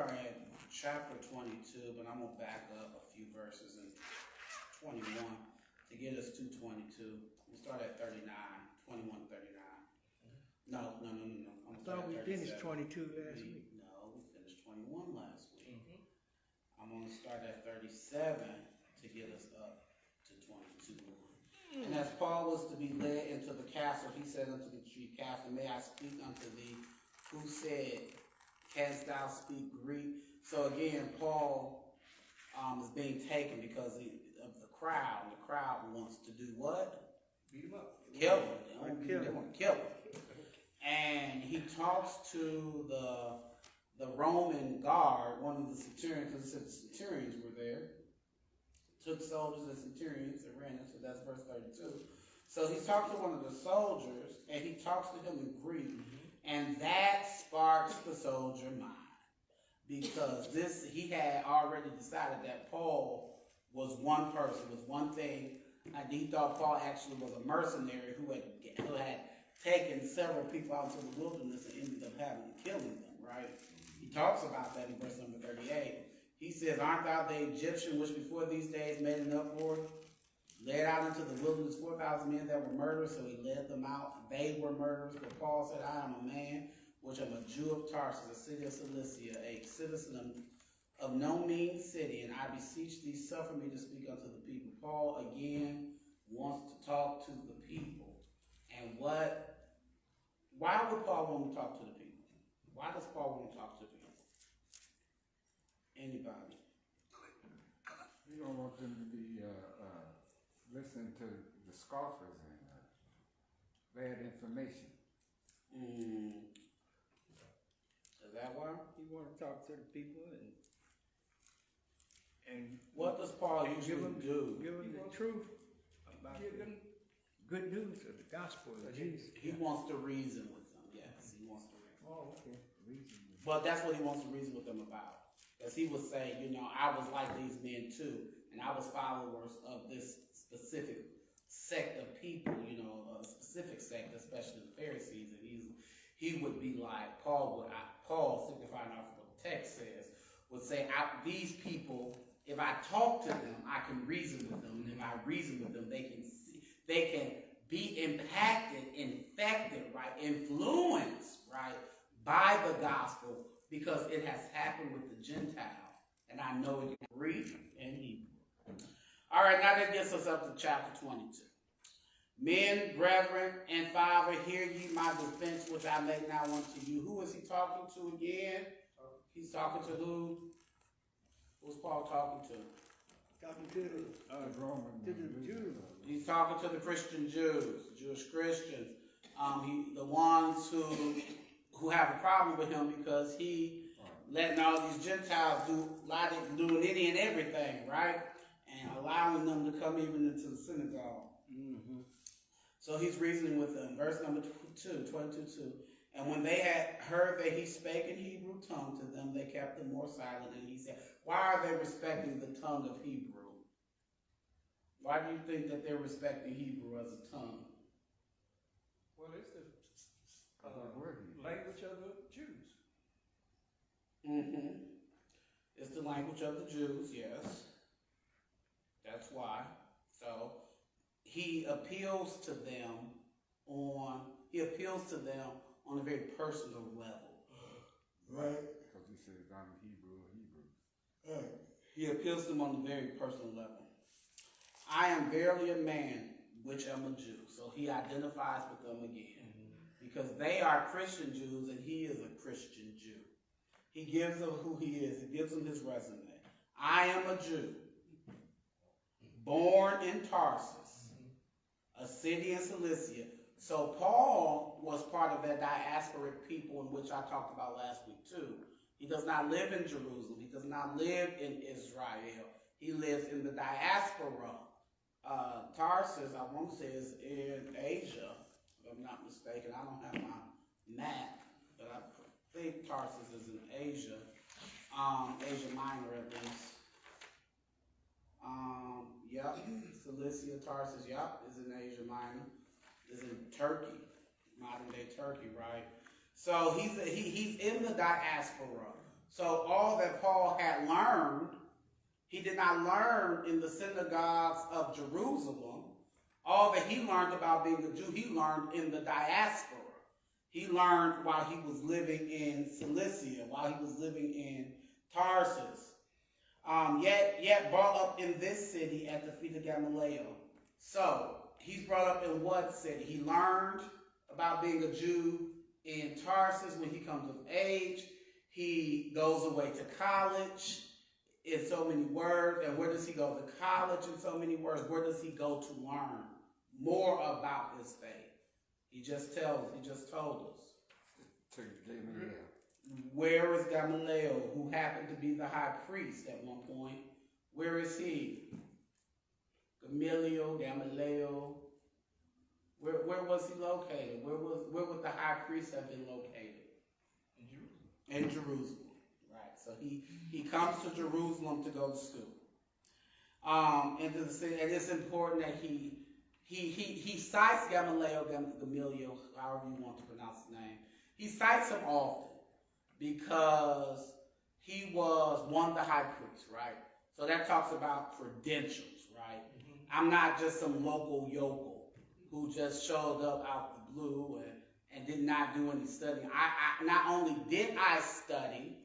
are at chapter 22, but I'm going to back up a few verses in 21 to get us to 22. We start at 39, 21 to 39. No. I thought we finished 22 last week. No, we finished 21 last week. I'm going to start at 37 to get us up to 22. And as Paul was to be led into the castle, he said unto the chief captain, May I speak unto thee? Who said, Canst thou speak Greek? So again, Paul is being taken because of the crowd. The crowd wants to do what? Beat him up. Kill him. They want to kill him. And he talks to the Roman guard, one of the centurions, because it said the centurions were there. Took soldiers and centurions and ran into, that's verse 32. So he talks to one of the soldiers, and he talks to him in Greek, and that sparks the soldier mind. Because he had already decided that Paul was one person, was one thing, and he thought Paul actually was a mercenary who had taken several people out into the wilderness and ended up having to killing them, right? He talks about that in verse number 38. He says, Aren't thou the Egyptian which before these days made an uproar? Led out into the wilderness 4,000 men that were murderers, so he led them out. They were murderers, but Paul said, I am a man which am a Jew of Tarsus, a city of Cilicia, a citizen of no mean city, and I beseech thee, suffer me to speak unto the people. Paul again wants to talk to the people. And why would Paul want to talk to the people? Why does Paul want to talk to the people? Anybody? You don't want them to be listening to the scoffers and bad information. Is that why? You want to talk to the people and What does Paul usually do? Give them the truth about the good news of the gospel of Jesus. He wants to reason with them. Yes, he wants to reason. Oh, okay. Reason. But that's what he wants to reason with them about. As he would say, I was like these men too, and I was followers of this specific sect of people, a specific sect, especially the Pharisees, and he would be like, Paul, signifying off what the text says, would say, these people, if I talk to them, I can reason with them, and if I reason with them, they can be impacted, infected, right, influenced, right, by the gospel, because it has happened with the Gentile, and I know it in Greek and Hebrew. All right, now that gets us up to chapter 22. Men, brethren, and father, hear ye my defense, which I make now unto you. Who is he talking to again? He's talking to who? Who's Paul talking to? Talking to the Jews. He's talking to the Christian Jews, Jewish Christians, the ones who have a problem with him because he letting all these Gentiles doing any and everything, right? And allowing them to come even into the synagogue. So he's reasoning with them. Verse number 22. And when they had heard that he spake in Hebrew tongue to them, they kept them more silent. And he said, why are they respecting the tongue of Hebrew? Why do you think that they're respecting Hebrew as a tongue? Well, it's the language of the Jews. It's the language of the Jews, yes. That's why. So he appeals to them on a very personal level. Right? Because he says, I'm Hebrew. He appeals to them on a very personal level. I am verily a man which am a Jew. So he identifies with them again. Because they are Christian Jews and he is a Christian Jew. He gives them who he is. He gives them his resume. I am a Jew, born in Tarsus, a city in Cilicia. So Paul was part of that diasporic people in which I talked about last week too. He does not live in Jerusalem. He does not live in Israel. He lives in the diaspora. Tarsus, I want to say, is in Asia, if I'm not mistaken. I don't have my map, but I think Tarsus is in Asia. Asia Minor, at least. Cilicia, Tarsus, is in Asia Minor. Is in Turkey, modern day Turkey, right? So he's in the diaspora. So all He did not learn in the synagogues of Jerusalem. All that he learned about being a Jew, he learned in the diaspora. He learned while he was living in Cilicia, while he was living in Tarsus. Yet brought up in this city at the feet of Gamaliel. So, he's brought up in what city? He learned about being a Jew in Tarsus when he comes of age. He goes away to college in so many words. And where does he go to college in so many words? Where does he go to learn more about his faith? He just told us. To Gamaliel. Where is Gamaliel, who happened to be the high priest at one point? Where is he? Gamaliel. Where was he located? Where would the high priest have been located? In Jerusalem. Right. So he comes to Jerusalem to go to school. And it's important that he cites Gamaliel, however you want to pronounce his name. He cites him often because he was the high priest, right? So that talks about credentials, right? Mm-hmm. I'm not just some local yokel who just showed up out the blue and did not do any studying. I not only did I study,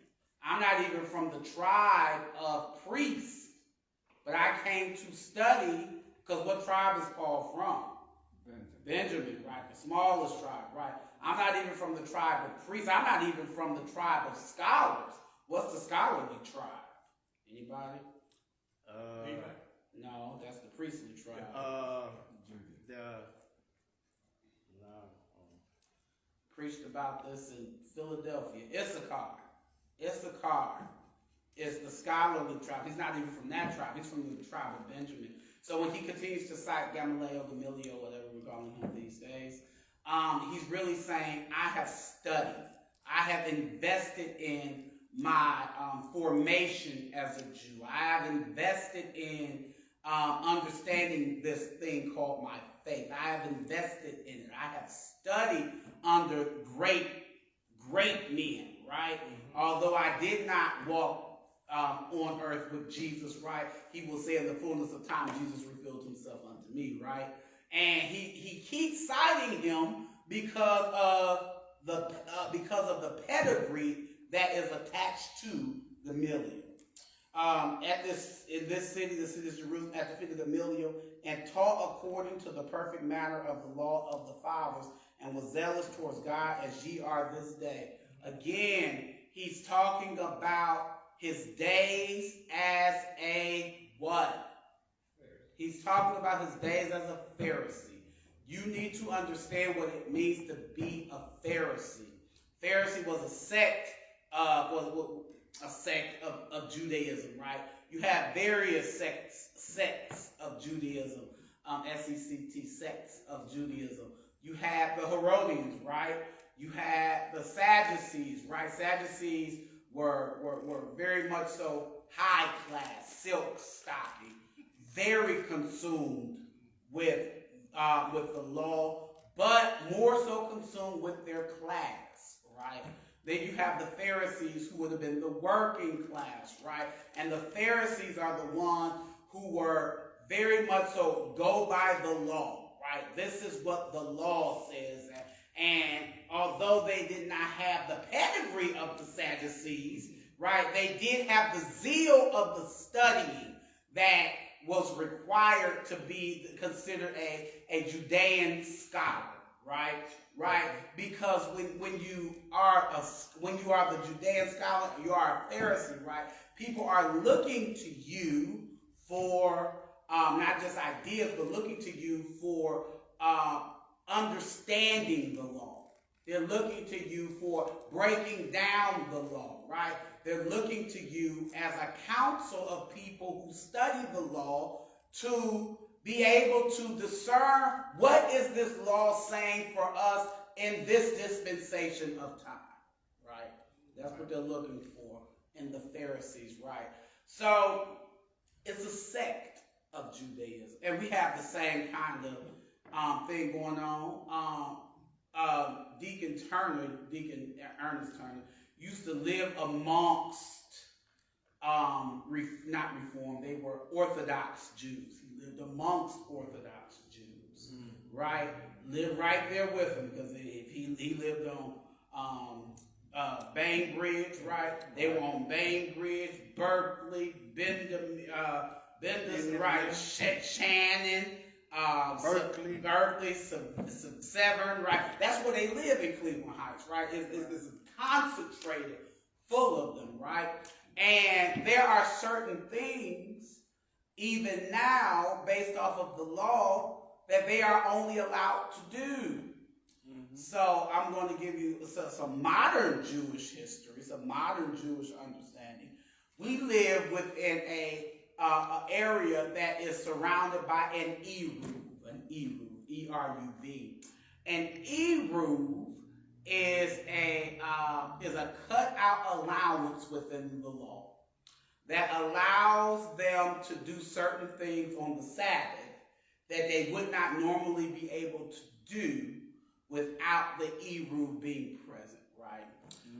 I'm not even from the tribe of priests, but I came to study because what tribe is Paul from? Benjamin, right? The smallest tribe, right? I'm not even from the tribe of priests. I'm not even from the tribe of scholars. What's the scholarly tribe? Anybody? No, that's the priestly tribe. Preached about this in Philadelphia. Issachar is the scholarly tribe. He's not even from that tribe. He's from the tribe of Benjamin. So when he continues to cite Gamaliel, whatever we're calling him these days, he's really saying, I have studied. I have invested in my formation as a Jew. I have invested in understanding this thing called my faith. I have invested in it. I have studied under great men, right? Mm-hmm. Although I did not walk on earth with Jesus, right? He will say in the fullness of time, Jesus revealed himself unto me, right? And he keeps citing him because of the pedigree that is attached to Gamaliel. In this city, the city of Jerusalem, at the feet of Gamaliel, and taught according to the perfect manner of the law of the fathers, and was zealous towards God as ye are this day. Again, he's talking about his days as a what? He's talking about his days as a Pharisee. You need to understand what it means to be a Pharisee. Pharisee was a sect, of Judaism, right? You have various sects of Judaism, SECT sects of Judaism. You have the Herodians, right? You had the Sadducees, right? Sadducees were very much so high class, silk stocking, very consumed with the law, but more so consumed with their class, right? Then you have the Pharisees, who would have been the working class, right? And the Pharisees are the ones who were very much so go by the law, right? This is what the law says. And although they did not have the pedigree of the Sadducees, right, they did have the zeal of the studying that was required to be considered a Judean scholar, right? Right? Because when you are the Judean scholar, you are a Pharisee, right? People are looking to you for not just ideas, but looking to you for understanding the law. They're looking to you for breaking down the law, right? They're looking to you as a council of people who study the law to be able to discern what is this law saying for us in this dispensation of time, right? That's what they're looking for in the Pharisees, right? So it's a sect of Judaism, and we have the same kind of thing going on. Deacon Ernest Turner used to live amongst not Reformed, they were Orthodox Jews. He lived amongst Orthodox Jews, right? Lived right there with them, because if he lived on Bainbridge, right? They were on Bainbridge, Berkeley, Bendham, right? Shannon, Berkeley, Severn, right? That's where they live in Cleveland Heights, right? It's concentrated, full of them, right? And there are certain things, even now, based off of the law, that they are only allowed to do. So I'm going to give you some modern Jewish history, some modern Jewish understanding. We live within a area that is surrounded by an eruv, E-R-U-V. An eruv is a cut-out allowance within the law that allows them to do certain things on the Sabbath that they would not normally be able to do without the eruv being present, right?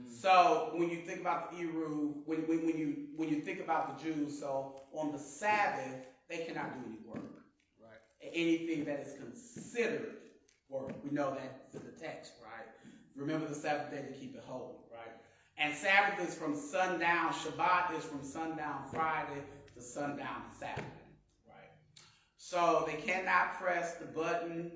So when you think about the eruv, when you think about the Jews, so on the Sabbath they cannot do any work, right? Anything that is considered work, we know that's in the text, right? Remember the Sabbath day to keep it holy, right? And Sabbath is from sundown. Shabbat is from sundown Friday to sundown Saturday, right? So they cannot press the button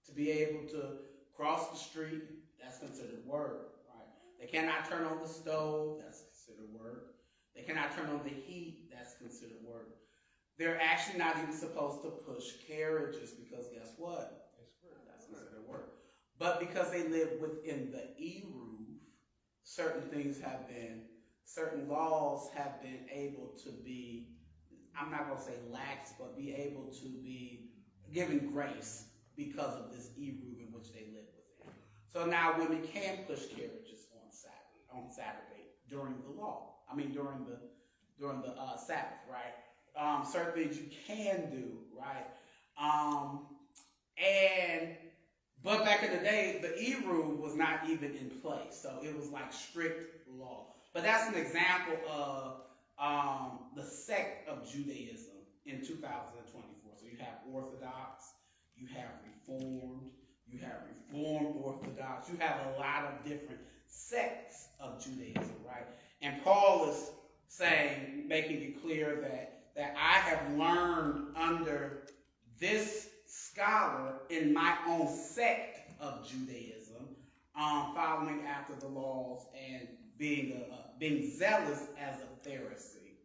to be able to cross the street. That's considered work, right? They cannot turn on the stove. That's considered work. They cannot turn on the heat. That's considered work. They're actually not even supposed to push carriages, because guess what? That's considered work. But because they live within the eruv, certain laws have been able to be, I'm not going to say lax, but be able to be given grace because of this eruv in which they live within. So now women can push carriages on Saturday during the law. I mean during the Sabbath, right? Certain things you can do, right? But back in the day, the eruv was not even in place, so it was like strict law. But that's an example of the sect of Judaism in 2024. So you have Orthodox, you have Reformed, you have Reformed Orthodox, you have a lot of different sects of Judaism, right? And Paul is saying, making it clear that I have learned under this scholar in my own sect of Judaism, following after the laws and being zealous as a Pharisee,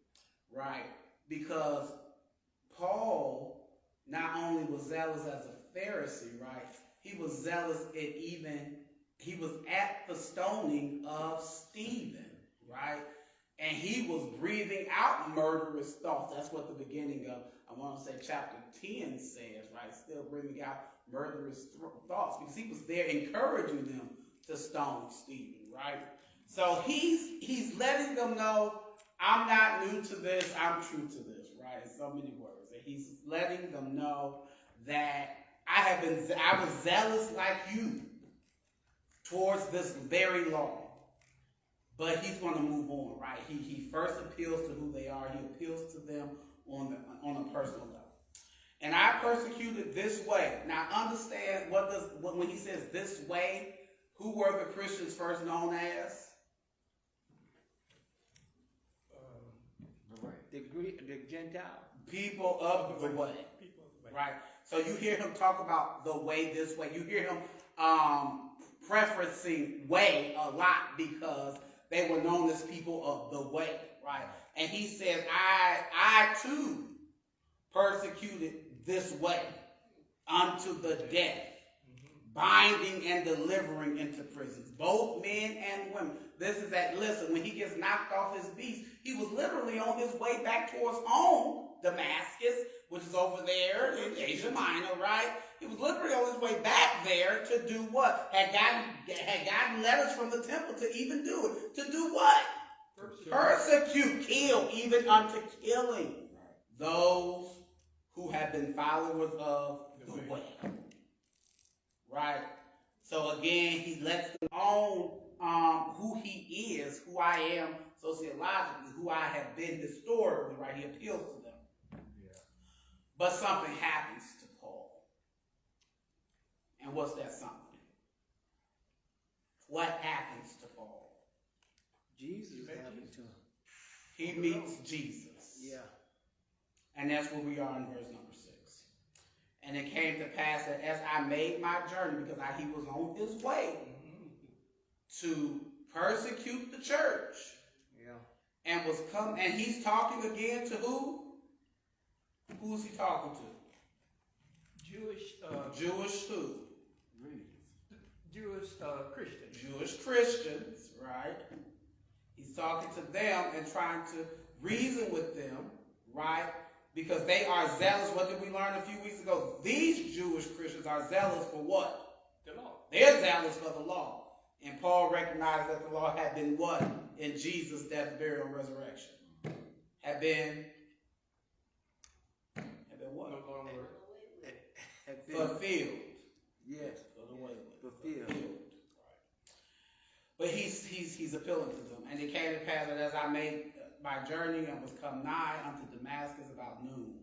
right? Because Paul not only was zealous as a Pharisee, right? He was zealous he was at the stoning of Stephen, right? And he was breathing out murderous thoughts. That's what the beginning of, I want to say chapter 10 says, right? Still breathing out murderous thoughts, because he was there encouraging them to stone Stephen, right? So he's letting them know, I'm not new to this, I'm true to this, right? In so many words. And he's letting them know that I was zealous like you towards this very law. But he's going to move on, right? He first appeals to who they are. He appeals to them on a personal level. And I persecuted this way. Now understand when he says this way, who were the Christians first known as? The Gentile. People of the way. Right? So you hear him talk about the way, this way. You hear him preferencing way a lot because they were known as people of the way, right? And he says, I too persecuted this way unto the death, binding and delivering into prisons, both men and women. Listen, when he gets knocked off his beast, he was literally on his way back towards home, Damascus, which is over there in Asia Minor, right? He was literally on his way back there to do what? Had gotten letters from the temple to even do it. To do what? Persecute, kill, even unto killing those who have been followers of the way. Right? So again, he lets them own who he is, who I am, sociologically, who I have been historically, right? He appeals to them. Yeah. But something happens to Paul. And what's that something? What happens to Paul? Jesus happened to him. He meets Jesus. Yeah. And that's where we are in verse number 6. And it came to pass that as I made my journey, because he was on his way to persecute the church. Yeah. And was come, and he's talking again to who? Who's he talking to? Jewish who? Jewish Christians. Jewish Christians, right? He's talking to them and trying to reason with them, right? Because they are zealous. What did we learn a few weeks ago? These Jewish Christians are zealous for what? The law. They're zealous for the law. And Paul recognized that the law had been what? In Jesus' death, burial, and resurrection. Had been what? No longer. Fulfilled. Yes. Fulfilled. Right. But he's appealing to them. And it came to pass that as I made my journey and was come nigh unto Damascus about noon,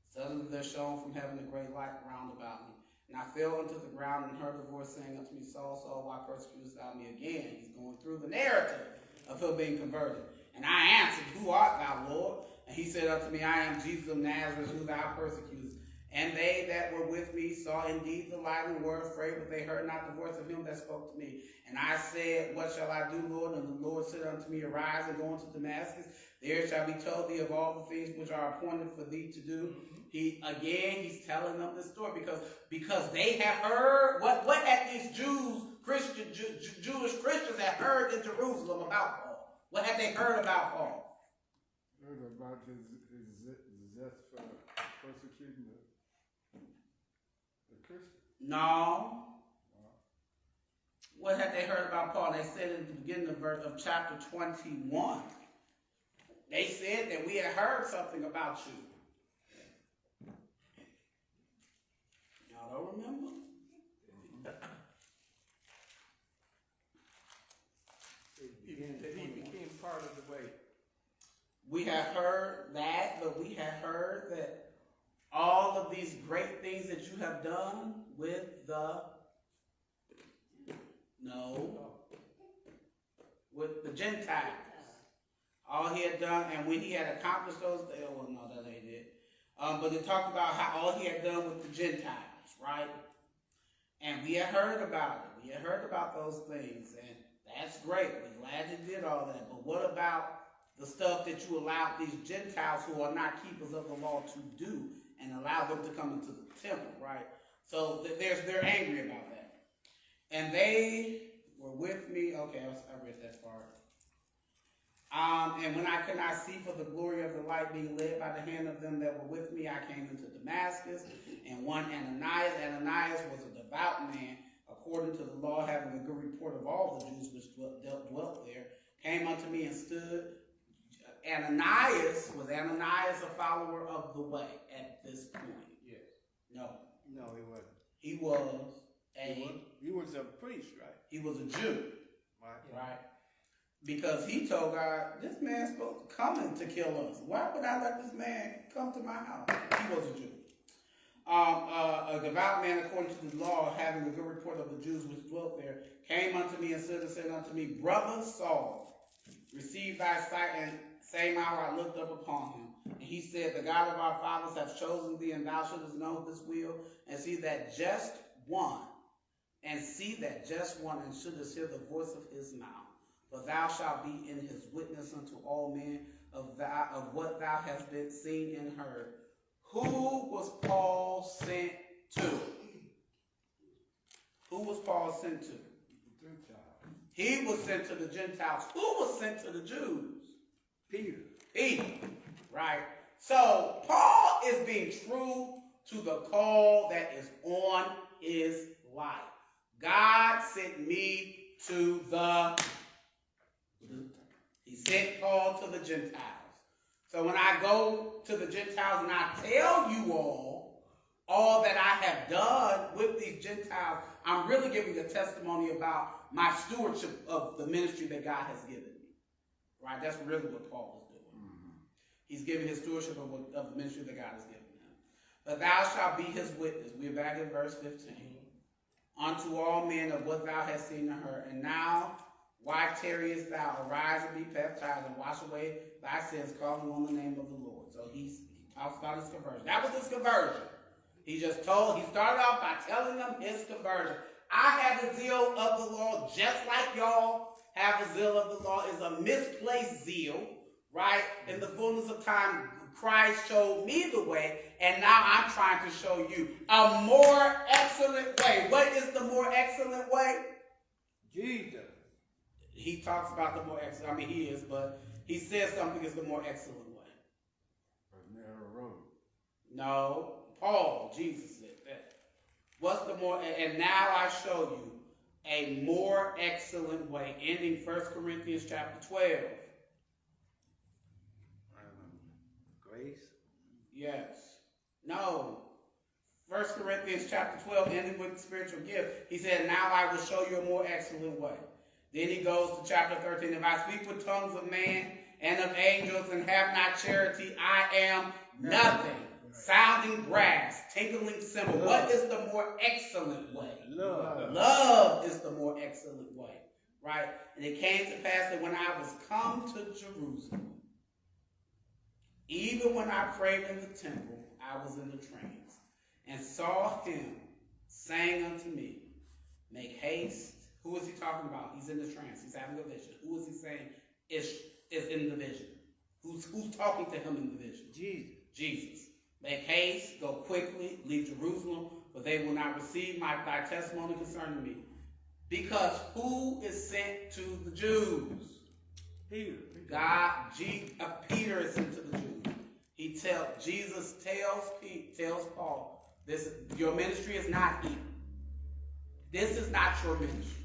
suddenly there shone from heaven a great light round about me. And I fell unto the ground and heard a voice saying unto me, Saul, Saul, why persecutest thou me again? He's going through the narrative of him being converted. And I answered, Who art thou, Lord? And he said unto me, I am Jesus of Nazareth, who thou persecutest. And they that were with me saw indeed the light and were afraid, but they heard not the voice of him that spoke to me. And I said, What shall I do, Lord? And the Lord said unto me, Arise and go into Damascus. There shall be told thee of all the things which are appointed for thee to do. He's telling them this story because they have heard what had these Jewish Christians had heard in Jerusalem about Paul. What had they heard about Paul? Heard about his zest for persecuting the Christians. No. What had they heard about Paul? They said in the beginning of chapter 21. They said that we had heard something about you. Y'all don't remember? That he became part of the way. We have heard that, but we have heard that all of these great things that you have done with the Gentiles. All he had done, and when he had accomplished those, that ain't it. But it talked about how all he had done with the Gentiles, right? And we had heard about it. We had heard about those things, and that's great. We're glad you did all that. But what about the stuff that you allowed these Gentiles who are not keepers of the law to do and allow them to come into the temple, right? So they're angry about that. And they were with me. Okay, I read that part. And when I could not see for the glory of the light, being led by the hand of them that were with me, I came into Damascus, and one Ananias. Ananias was a devout man, according to the law, having a good report of all the Jews which dwelt there, came unto me and stood. Was Ananias a follower of the way at this point? Yes. No, he wasn't. He was a priest, right? He was a Jew, Right. right? Because he told God, this man's supposed to come to kill us. Why would I let this man come to my house? He was a Jew. A devout man according to the law, having a good report of the Jews which dwelt there, came unto me and said unto me, Brother Saul, receive thy sight. And same hour I looked up upon him. And he said, The God of our fathers hath chosen thee, and thou shouldest know this will, and see that just one, and shouldest hear the voice of his mouth. For thou shalt be in his witness unto all men of what thou hast been seen and heard. Who was Paul sent to? Who was Paul sent to? The Gentiles. He was sent to the Gentiles. Who was sent to the Jews? Peter. Right? So Paul is being true to the call that is on his life. God sent me to He sent Paul to the Gentiles. So when I go to the Gentiles and I tell you all that I have done with these Gentiles, I'm really giving a testimony about my stewardship of the ministry that God has given me. Right? That's really what Paul is doing. Mm-hmm. He's giving his stewardship of the ministry that God has given him. But thou shalt be his witness. We're back in verse 15. Unto all men of what thou hast seen and heard. And now, why tarriest thou? Arise and be baptized and wash away thy sins, calling on the name of the Lord. So he talks about his conversion. That was his conversion. He started off by telling them his conversion. I have the zeal of the Lord just like y'all have the zeal of the Lord. It's a misplaced zeal, right? In the fullness of time, Christ showed me the way, and now I'm trying to show you a more excellent way. What is the more excellent way? Jesus. He talks about the more excellent. I mean, he is, but he says something is the more excellent way. A narrow road. No, Paul, Jesus said that. What's the more? And now I show you a more excellent way. Ending 1 Corinthians chapter 12. Grace? Yes. No. 1 Corinthians chapter 12, ending with the spiritual gift. He said, now I will show you a more excellent way. Then he goes to chapter 13. If I speak with tongues of man and of angels and have not charity, I am nothing. Sounding brass, tinkling cymbal. What is the more excellent way? Love. Love is the more excellent way. Right? And it came to pass that when I was come to Jerusalem, even when I prayed in the temple, I was in the trance, and saw him saying unto me, make haste. Who is he talking about? He's in the trance. He's having a vision. Who is he saying is in the vision? Who's talking to him in the vision? Jesus. Make haste, go quickly, leave Jerusalem, for they will not receive thy testimony concerning me. Because who is sent to the Jews? Peter. Peter is sent to the Jews. Jesus tells Paul, your ministry is not here. This is not your ministry.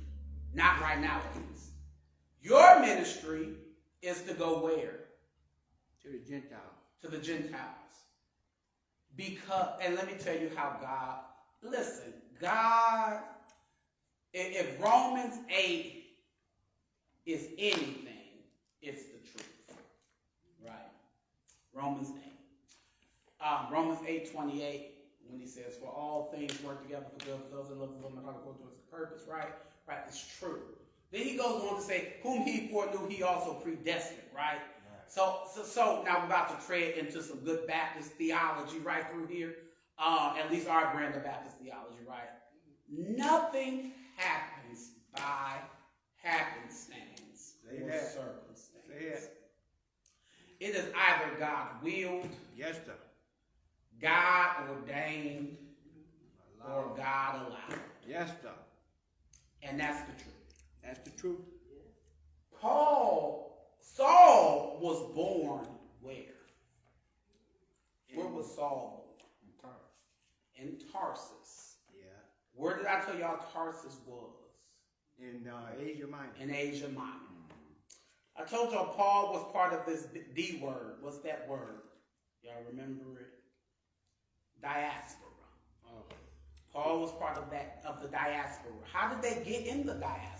Not right now, at least. Your ministry is to go where? To the Gentiles. To the Gentiles. And let me tell you how God, if Romans 8 is anything, it's the truth. Right? Romans 8. Romans 8:28, when he says, for all things work together for good for those that love the Lord and are called towards his purpose, right? Right, it's true. Then he goes on to say, whom he foreknew, he also predestined, right? So now we're about to tread into some good Baptist theology right through here. At least our brand of Baptist theology, right? Nothing happens by happenstance or circumstance. It is either God willed, yes, sir, God ordained, or God allowed. Yes, sir. And that's the truth. That's the truth. Saul was born where? Where was Saul born? In Tarsus. Yeah. Where did I tell y'all Tarsus was? In Asia Minor. In Asia Minor. I told y'all Paul was part of this D word. What's that word? Y'all remember it? Diaspora. Oh. Paul was part of the diaspora. How did they get in the diaspora?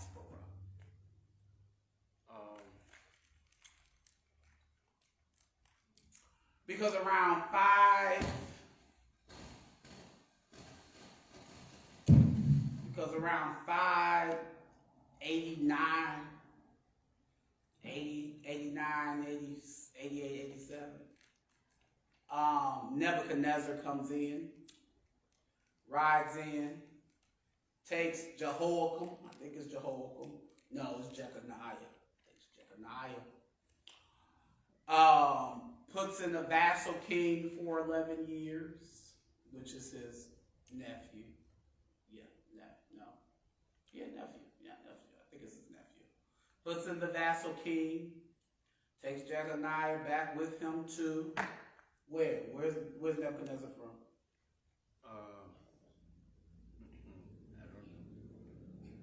Because around 589, 88, 87, Nebuchadnezzar comes in, rides in, takes Jehoiakim. I think it's Jehoiakim. No, it's Jeconiah. Takes Jeconiah. Puts in a vassal king for 11 years, which is his nephew. Nephew. I think it's his nephew. Puts in the vassal king, takes Jeconiah back with him to where? Where's Nebuchadnezzar from? I don't know.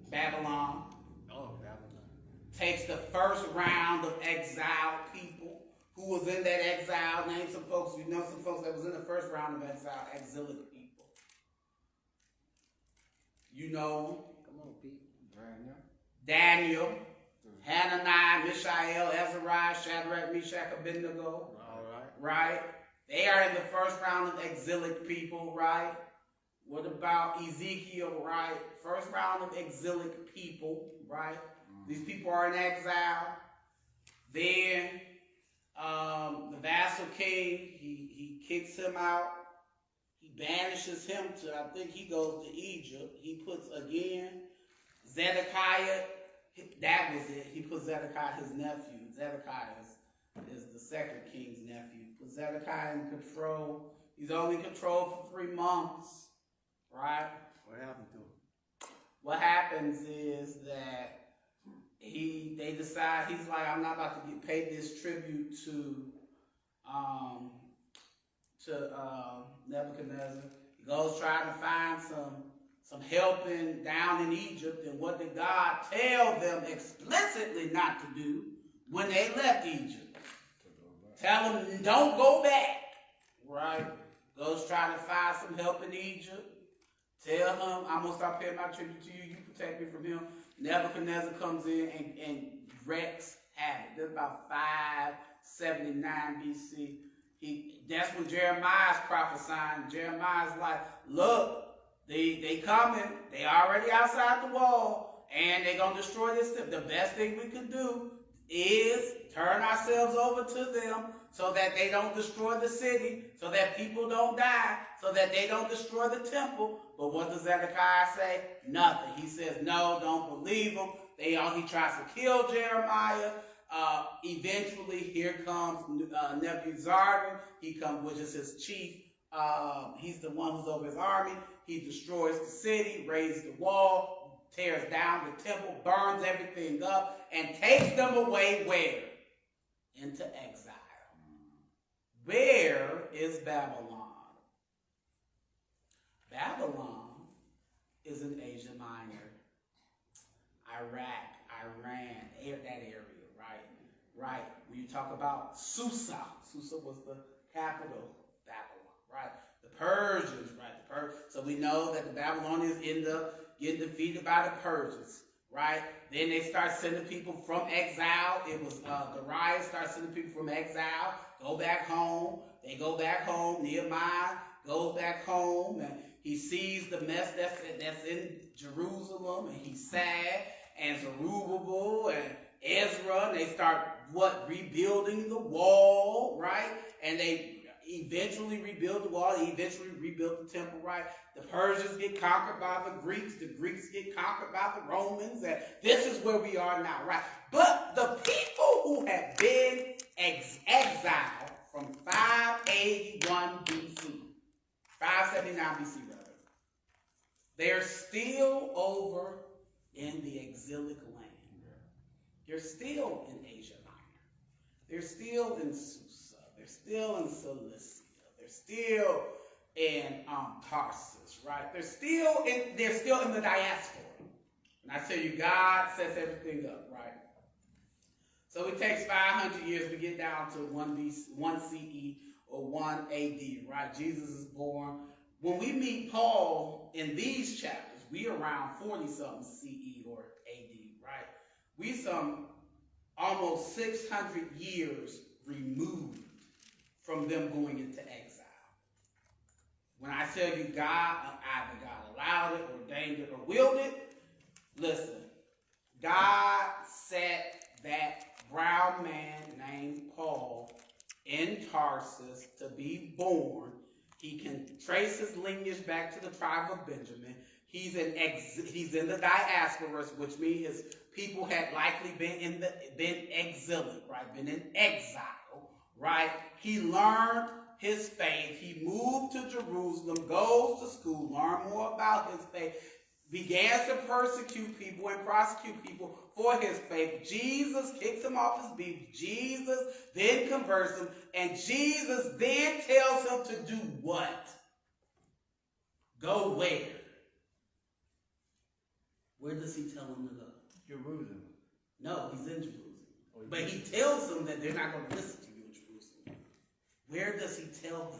Babylon. Oh, Babylon. Takes the first round of exiled people. Who was in that exile? Name some folks. You know some folks that was in the first round of exile, exilic people. You know. Come on, Pete. Daniel. Hananiah, Mishael, Azariah, Shadrach, Meshach, Abednego. All right. Right? They are in the first round of exilic people, right? What about Ezekiel, right? First round of exilic people, right? These people are in exile. Then the vassal king, he kicks him out. He banishes him to, I think he goes to Egypt. He puts again Zedekiah, that was it. He put Zedekiah, his nephew. Zedekiah is the second king's nephew. Put Zedekiah in control. He's only in control for 3 months, right? What happened to him? What happens is that they decide, he's like, I'm not about to get paid this tribute to Nebuchadnezzar. He goes trying to find some helping down in Egypt. And what did God tell them explicitly not to do when they left Egypt? Tell them, don't go back, right? Goes trying to find some help in Egypt. Tell him, I'm going to start paying my tribute to you. You protect me from him. Nebuchadnezzar comes in and wrecks havoc. That's about 579 BC. That's when Jeremiah's prophesying. Jeremiah's like, look, they coming. They already outside the wall. And they're going to destroy this. The best thing we can do is turn ourselves over to them so that they don't destroy the city, so that people don't die, so that they don't destroy the temple. But what does Zedekiah say? Nothing. He says, no, don't believe him. He tries to kill Jeremiah. Eventually, here comes Nebuzaradan. He comes, which is his chief. He's the one who's over his army. He destroys the city, raises the wall, tears down the temple, burns everything up, and takes them away where? Into exile. Where is Babylon? Babylon is in Asia Minor, Iraq, Iran, that area, right? Right. When you talk about Susa was the capital, Babylon, right? The Persians, right? So we know that the Babylonians end up getting defeated by the Persians, right? Then they start sending people from exile. It was Darius started sending people from exile, go back home. They go back home. Nehemiah goes back home, and he sees the mess that's in Jerusalem, and he's sad. And Zerubbabel and Ezra, and they start rebuilding the wall, right? And they eventually rebuild the wall. They eventually rebuild the temple, right? The Persians get conquered by the Greeks. The Greeks get conquered by the Romans. And this is where we are now, right? But the people who have been exiled from 581 BC, 579 BC, rather, they're still over in the exilic land. They're still in Asia Minor. They're still in Susa. They're still in Cilicia. They're still in Tarsus, right? They're still in the diaspora. And I tell you, God sets everything up, right? So it takes 500 years to get down to 1 CE or 1 AD, right? Jesus is born. When we meet Paul in these chapters, we around 40-something CE or AD, right? We some almost 600 years removed from them going into exile. When I tell you either God allowed it, ordained it, or willed it, listen, God set that brown man named Paul in Tarsus to be born. He can trace his lineage back to the tribe of Benjamin. He's in the diaspora, which means his people had likely been exilic, right? Been in exile, right? He learned his faith. He moved to Jerusalem, goes to school, learned more about his faith, began to persecute people and prosecute people for his faith. Jesus kicks him off his beat. Jesus then converts him, and Jesus then tells him to do what? Go where? Where does he tell him to go? Jerusalem. No, he's in Jerusalem. But he tells them that they're not going to listen to you in Jerusalem. Where does he tell them?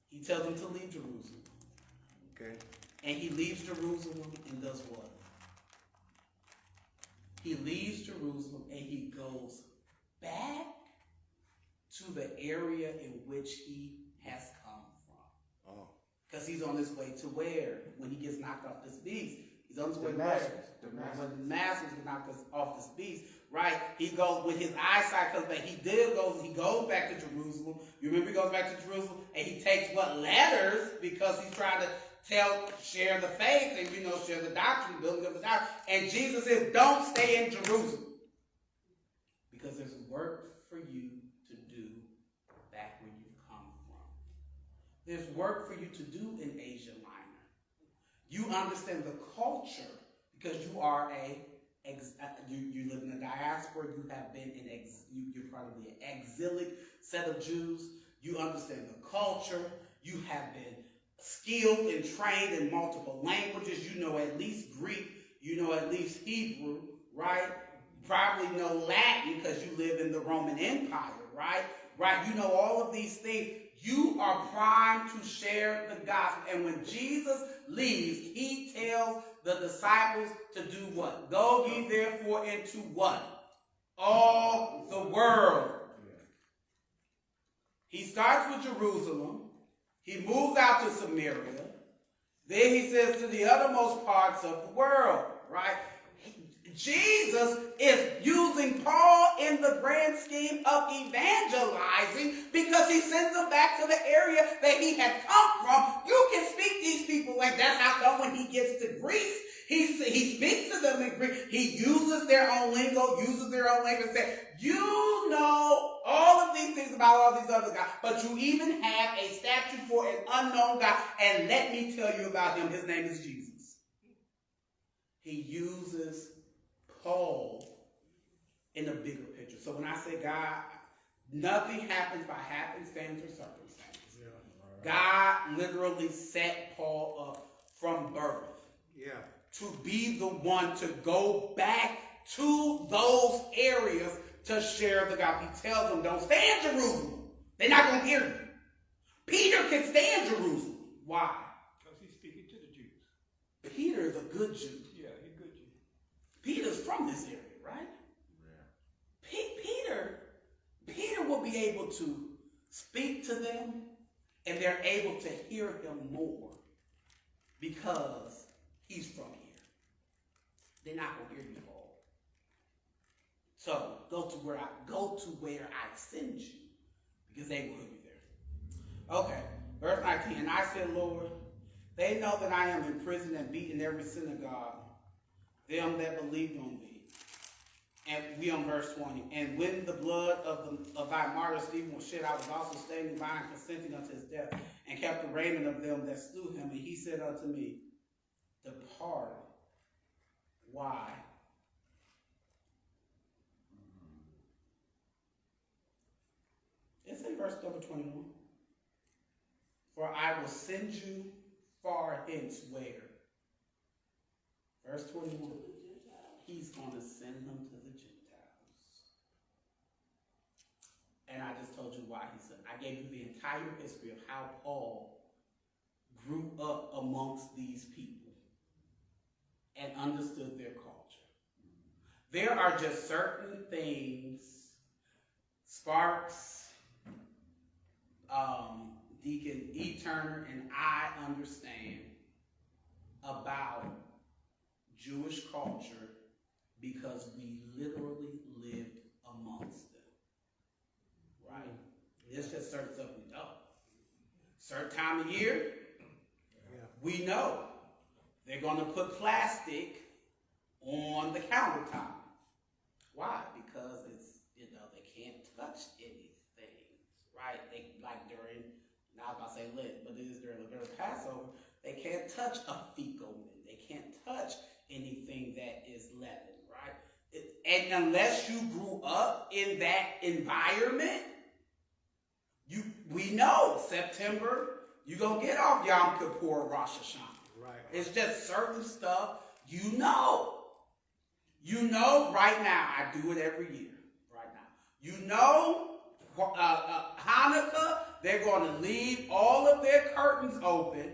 He tells them to leave Jerusalem. Okay. And he leaves Jerusalem and does what? he leaves Jerusalem and he goes back to the area in which he has come from. Oh. Because he's on his way to where? When he gets knocked off this beast. He's on his way to Damascus. where? When Damascus gets knocked off this beast. Right? He goes, when his eyesight comes back, he goes back to Jerusalem. You remember he goes back to Jerusalem and he takes what? Letters, because he's trying to share the faith and, share the doctrine, building up the doctrine. And Jesus says, don't stay in Jerusalem. Because there's work for you to do back where you've come from. There's work for you to do in Asia Minor. You understand the culture because you are you live in a diaspora. You have been you're probably an exilic set of Jews. You understand the culture. You have been skilled and trained in multiple languages. You know at least Greek. You know at least Hebrew, right? You probably know Latin because you live in the Roman Empire, right? Right? You know all of these things. You are primed to share the gospel. And when Jesus leaves, he tells the disciples to do what? Go ye therefore into what? All the world. He starts with Jerusalem. He moves out to Samaria. Then he says to the uttermost parts of the world, right? Jesus is using Paul in the grand scheme of evangelizing because he sends them back to the area that he had come from. You can speak these people like that's how come when he gets to Greece, he speaks to them in Greek. He uses their own lingo, uses their own language, and says, you know all of these things about all these other guys, but you even have a statue for an unknown God, and let me tell you about him. His name is Jesus. He uses Paul in a bigger picture. So when I say God, nothing happens by happenstance or circumstance. Yeah. God literally set Paul up from birth to be the one to go back to those areas to share the gospel. He tells them, don't stay in Jerusalem. They're not going to hear you. Peter can stay in Jerusalem. Why? Because he's speaking to the Jews. Peter is a good Jew. Yeah, he's a good Jew. Peter's from this area, right? Yeah. Peter will be able to speak to them, and they're able to hear him more because he's from here. They're not going to hear you all. So go to where I send you, because they will hear you there. Okay, verse 19. And I said, Lord, they know that I am in prison and beaten every synagogue, them that believed on thee. And we on verse 20. And when the blood of thy martyr Stephen was shed, I was also standing by and consenting unto his death, and kept the raiment of them that slew him. And he said unto me, depart. Why? It's in verse number 21. For I will send you far hence where? Verse 21. He's going to send them to the Gentiles. And I just told you why he said. I gave you the entire history of how Paul grew up amongst these people and understood their culture. There are just certain things, Sparks, Deacon E. Turner, and I understand about Jewish culture because we literally lived amongst them. Right? It's just certain stuff we don't. Certain time of year, we know they're going to put plastic on the countertop. Why? Because it's, they can't touch anything, right? They, like during, now I was about to say Lent, but it is during Passover, they can't touch a fecal mint. They can't touch anything that is leavened, right? And unless you grew up in that environment, we know September, you're going to get off Yom Kippur, Rosh Hashanah. Right. It's just certain stuff you know. You know right now, I do it every year, right now. You know Hanukkah, they're going to leave all of their curtains open.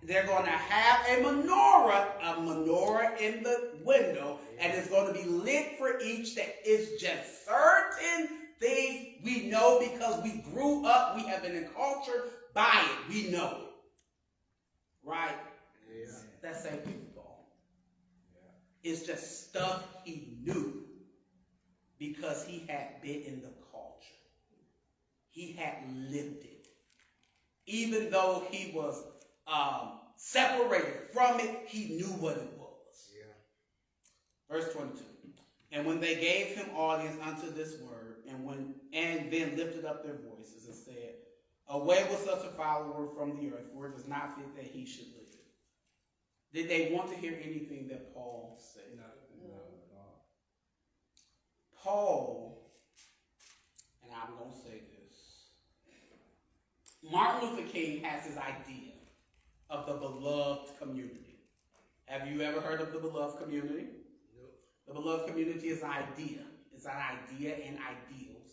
They're going to have a menorah in the window, And it's going to be lit for each day. It's just certain things we know because we grew up, we have been cultured by it. We know it. Right? Yeah. That's St. Peter Paul. It's just stuff he knew because he had been in the culture. He had lived it. Even though he was separated from it, he knew what it was. Yeah. Verse 22. And when they gave him audience unto this word, and then lifted up their voices and said, away with such a follower from the earth, for it is not fit that he should live. Did they want to hear anything that Paul said? No, at all. Paul, and I'm going to say this, Martin Luther King has his idea of the beloved community. Have you ever heard of the beloved community? No. The beloved community is an idea. It's an idea and ideals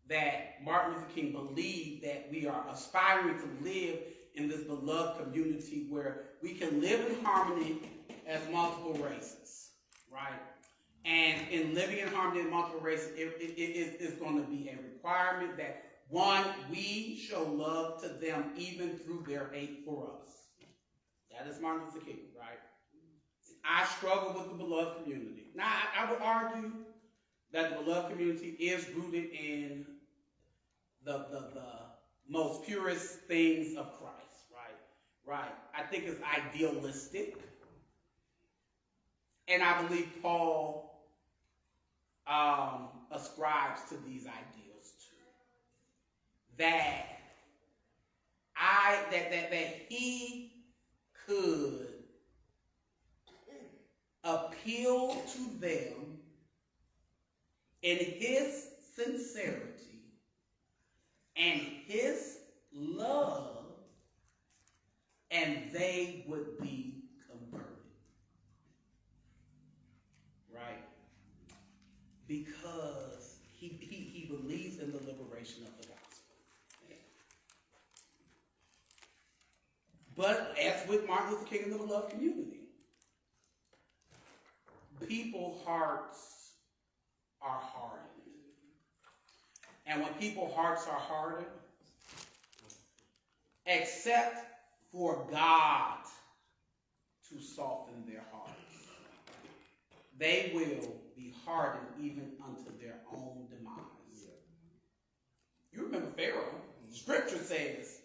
that Martin Luther King believed that we are aspiring to live in this beloved community where we can live in harmony as multiple races, right? And in living in harmony as multiple races, it is going to be a requirement that, one, we show love to them even through their hate for us. That is Martin Luther King, right? I struggle with the beloved community. Now, I would argue that the beloved community is rooted in the most purest things of Christ. Right. I think it's idealistic. And I believe Paul ascribes to these ideals too. That he could appeal to them in his sincerity and his love, and they would be converted. Right? Because he believes in the liberation of the gospel. But as with Martin Luther King and the beloved community, people's hearts are hardened. And when people's hearts are hardened, except for God to soften their hearts, they will be hardened even unto their own demise. You remember Pharaoh. Scripture says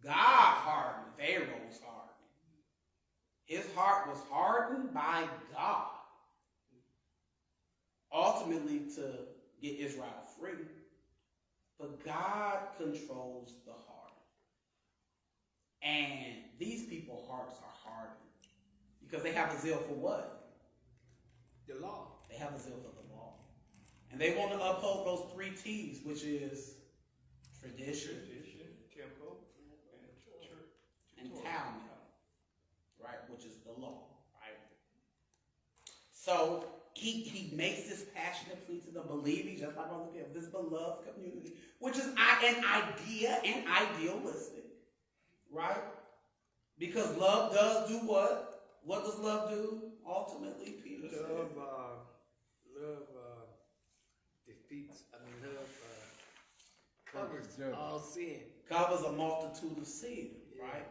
God hardened Pharaoh's heart. His heart was hardened by God, ultimately to get Israel free. But God controls the heart. And these people's hearts are hardened because they have a zeal for what? The law. They have a zeal for the law. And they want to uphold those 3 T's, which is tradition, temple, and church. and talent, right? Which is the law, right? So he makes this passionate plea to the believing, just like Brother Bill, this beloved community, which is an idea and idealistic, right? Because love does do what? What does love do? Ultimately, Peter said. Love defeats. Love covers all sin. Covers a multitude of sin, right?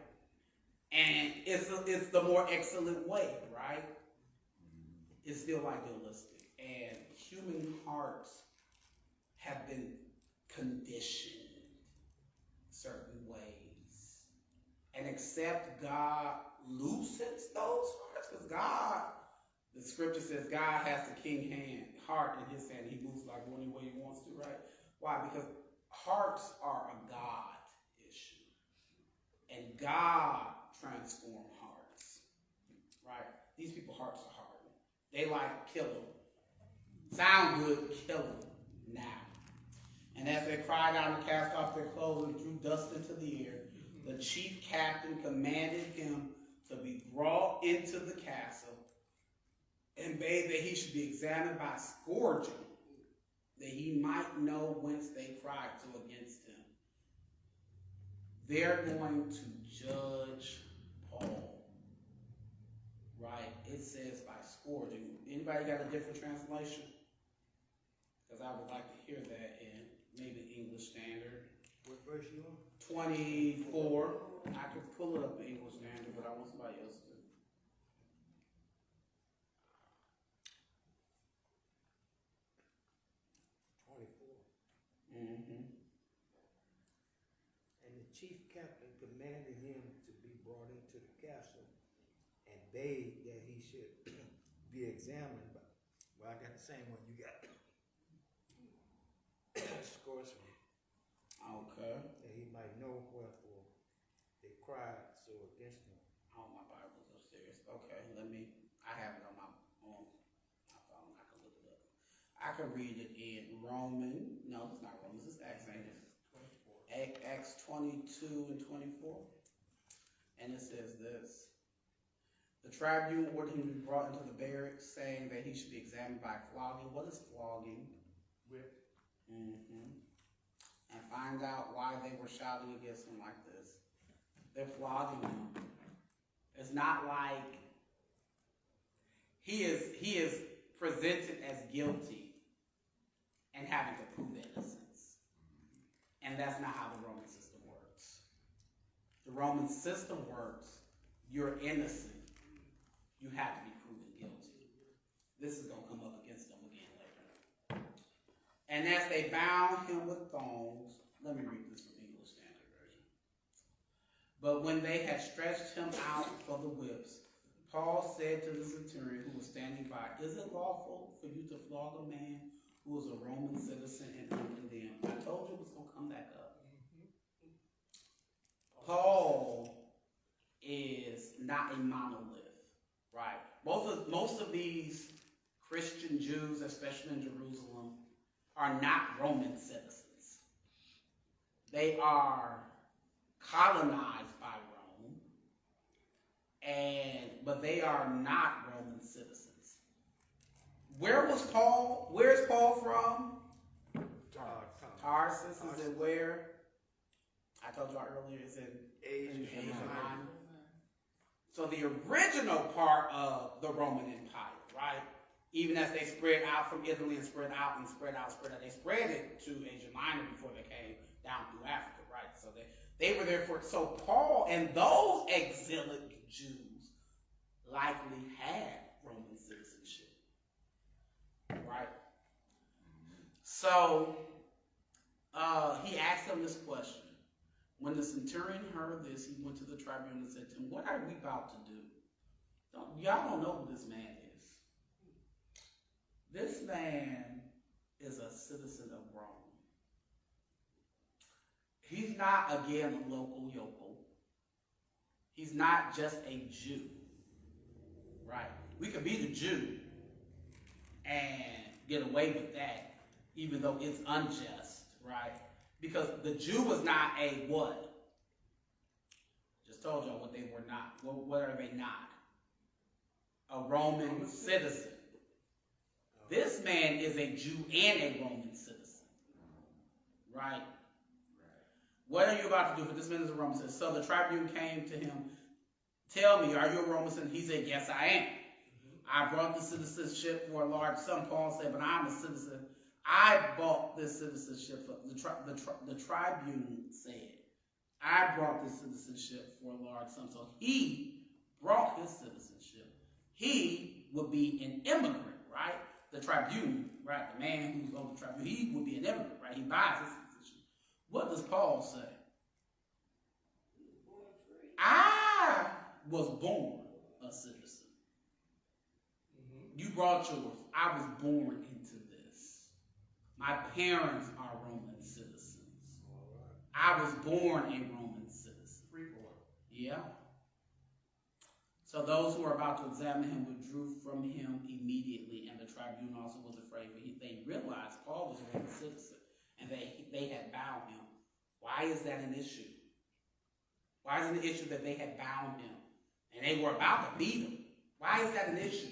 And it's the more excellent way, right? It's still idealistic. And human hearts have been conditioned certain ways. And except God loosens those hearts, because God, the scripture says God has the king heart in his hand. He moves like any way he wants to, right? Why? Because hearts are a God issue. And God transforms hearts, right? These people's hearts are hardened. They like kill them. Sound good, kill them now. And as they cried out and cast off their clothes and threw dust into the air, the chief captain commanded him to be brought into the castle and bade that he should be examined by scourging, that he might know whence they cried to against him. They're going to judge Paul, right? right? It says by scourging. Anybody got a different translation? Because I would like to hear that in maybe English Standard. What verse you on? 24. I could pull it up in English Standard, but I want somebody else to. 24. Mm-hmm. And the chief captain commanded him to be brought into the castle and begged that he should be examined. But, well, I got the same one you got. Scourging. Okay. That he might know wherefore they cried so against him. Oh, my Bible's upstairs. Okay, I have it on my phone. I can look it up. I can read it in no, it's not Romans, it's Acts, ain't it? 24. Acts 22 and 24. And it says this. The tribune ordered him to be brought into the barracks, saying that he should be examined by flogging. What is flogging? Whip. Mm-hmm. And find out why they were shouting against him like this. They're flogging him. It's not like he is presented as guilty and having to prove innocence. And that's not how the Roman system works. The Roman system works, you're innocent. You have to be proven guilty. This is going to come up against them again later. And as they bound him with thongs, let me read this from English Standard Version. But when they had stretched him out for the whips, Paul said to the centurion who was standing by, "Is it lawful for you to flog a man who is a Roman citizen and uncondemned?" I told you it was going to come back up. Paul is not a monolith, right? Most of these Christian Jews, especially in Jerusalem, are not Roman citizens. They are colonized by Rome, but they are not Roman citizens. Where was Paul? Where's Paul from? Tarsus. Is it where? I told y'all earlier, it's in Asia Minor. So the original part of the Roman Empire, right? Even as they spread out from Italy and spread out, they spread it to Asia Minor before they came down through Africa, right? So they were there so Paul and those exilic Jews likely had Roman citizenship, right? So he asked them this question. When the centurion heard this, he went to the tribune and said to him, "What are we about to do? Y'all don't know who this man is. This man is a citizen of Rome. He's not, again, a local yokel. He's not just a Jew, right? We could be the Jew and get away with that, even though it's unjust, right? Because the Jew was not a what? Just told y'all what they were not. What are they not? A Roman citizen. This man is a Jew and a Roman citizen, right? What are you about to do? For this man is a Roman citizen. So the tribune came to him. "Tell me, are you a Roman citizen?" He said, "Yes, I am. I brought the citizenship for a large sum." Paul said, "But I'm a citizen. I bought this citizenship." The tribune said, "I brought this citizenship for a large sum." So he brought his citizenship. He would be an immigrant, right? The tribune, right? The man who's over the tribune, he would be an immigrant, right? He buys his citizenship. What does Paul say? I was born a citizen. You brought yours. I was born into this. My parents are Roman citizens. I was born a Roman citizen. Freeborn. Yeah. So those who were about to examine him withdrew from him immediately, and the tribune also was afraid, for they realized Paul was a Roman citizen, and they had bound him. Why is that an issue? Why is it an issue that they had bound him, and they were about to beat him? Why is that an issue?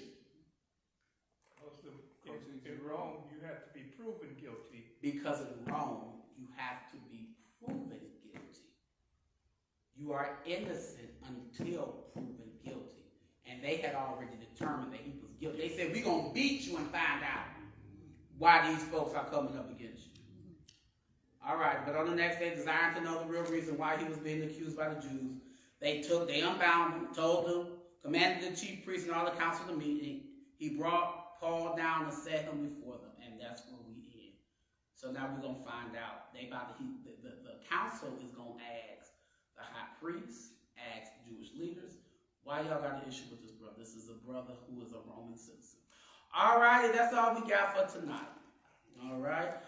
In Rome, you have to be proven guilty. Because in Rome, you have to be proven guilty. You are innocent until proven guilty. And and they had already determined that he was guilty. They said, we're going to beat you and find out why these folks are coming up against you. All right, but on the next day, desiring to know the real reason why he was being accused by the Jews, they unbound him, told him, commanded the chief priest and all the council to meet. He brought Paul down and set him before them, and that's where we end. So now we're going to find out. The council is going to ask the high priest, ask the Jewish leaders, why y'all got an issue with this brother? This is a brother who is a Roman citizen. All right, that's all we got for tonight. All right.